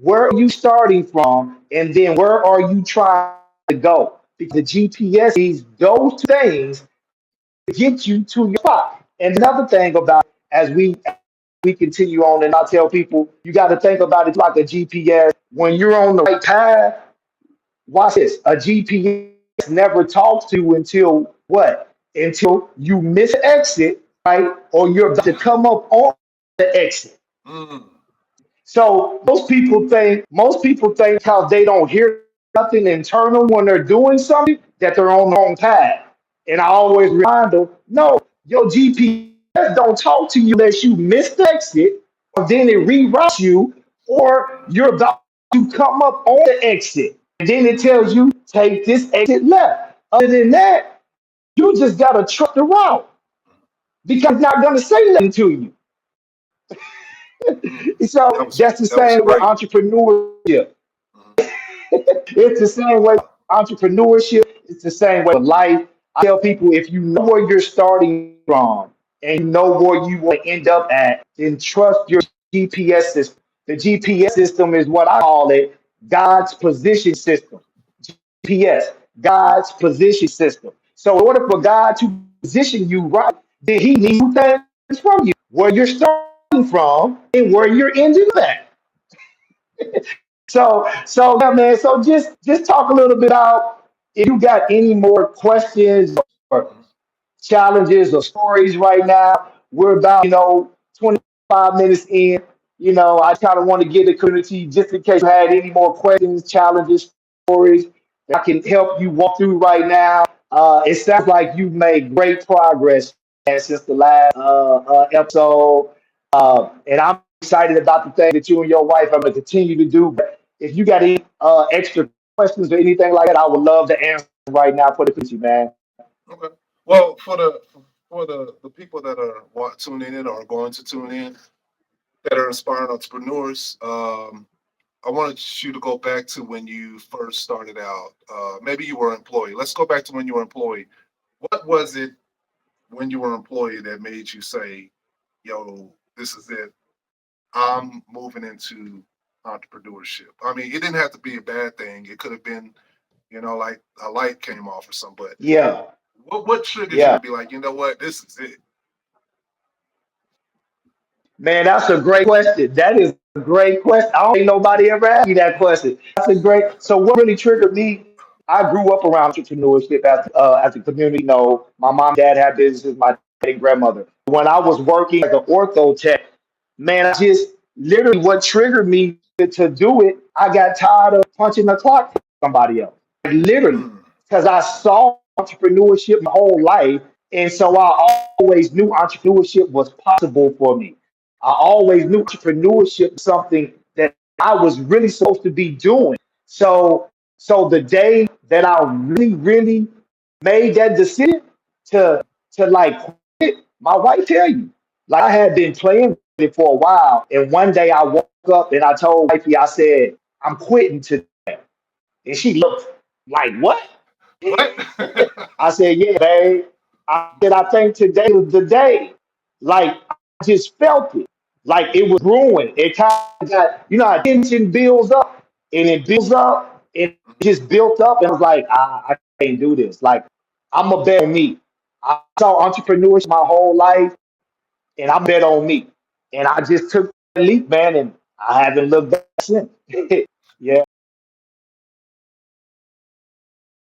where are you starting from, and then where are you trying to go? Because the GPS needs those two things to get you to your spot. And another thing about as we continue on, and I tell people you got to think about it like a GPS. When you're on the right path, watch this. A GPS never talks to you until what? Until you miss the exit, right? Or you're about to come up on the exit. Mm. So most people think because they don't hear nothing internal when they're doing something that they're on the wrong path. And I always remind them, no, your GPS don't talk to you unless you miss the exit, or then it reroutes you, or you're about to come up on the exit. And then it tells you take this exit left. Other than that, you just gotta trust the route because it's not gonna say nothing to you. Mm. So that's the That was same with great. entrepreneurship. Mhm. It's the same way with entrepreneurship. It's the same way with life. I tell people if you know where you're starting from and you know where you want to end up at, then trust your GPS system. The GPS system is what I call it God's position system. GPS, God's position system. So in order for God to position you right, then He needs two things from you: where you're starting from and where you're ending up at. So yeah, man. So just talk a little bit about if you got any more questions or Mhm. challenges or stories right now. We're about 25 minutes in. I kind of want to get the community just in case you had any more questions, challenges, stories that I can help you walk through right now. It sounds like you've made great progress, man, since the last episode. And I'm excited about the thing that you and your wife are going to continue to do. But if you got any extra questions or anything like that, I would love to answer right now for the community, man. Okay. Well, for the people that are tuning in or going to tune in that are inspiring entrepreneurs, I wanted you to go back to when you first started out. Maybe you were an employee. Let's go back to when you were employed. What was it when you were employee that made you say, "Yo, this is it. I'm moving into entrepreneurship"? I mean, it didn't have to be a bad thing. It could have been, like a light came off or something. But Yeah, what triggered you to yeah. be like, you know what, this is it? Man, that's a great question. That is a great question. I don't think nobody ever asked me that question. That's a great. So what really triggered me? I grew up around entrepreneurship as a community. My mom and dad had businesses. My dad and grandmother. When I was working as an ortho tech, man, I just literally what triggered me to do it. I got tired of punching the clock for somebody else. Like, literally, Mm, because I saw entrepreneurship my whole life, and so I always knew entrepreneurship was possible for me. I always knew entrepreneurship was something that I was really supposed to be doing. So the day that I really, really made that decision to like quit, my wife tell you, like I had been playing with it for a while, and one day I woke up and I told wifey, I said, I'm quitting today. And she looked like, what? what? I said, yeah, babe. I said, I think today was the day. Like, I just felt it. Like, it was brewing. It kind of got, how tension builds up and it builds up and it just built up. And I was like, I can't do this. Like, I'm a bet on me. I saw entrepreneurship my whole life and I bet on me. And I just took the leap, man, and I haven't looked back since. Yeah.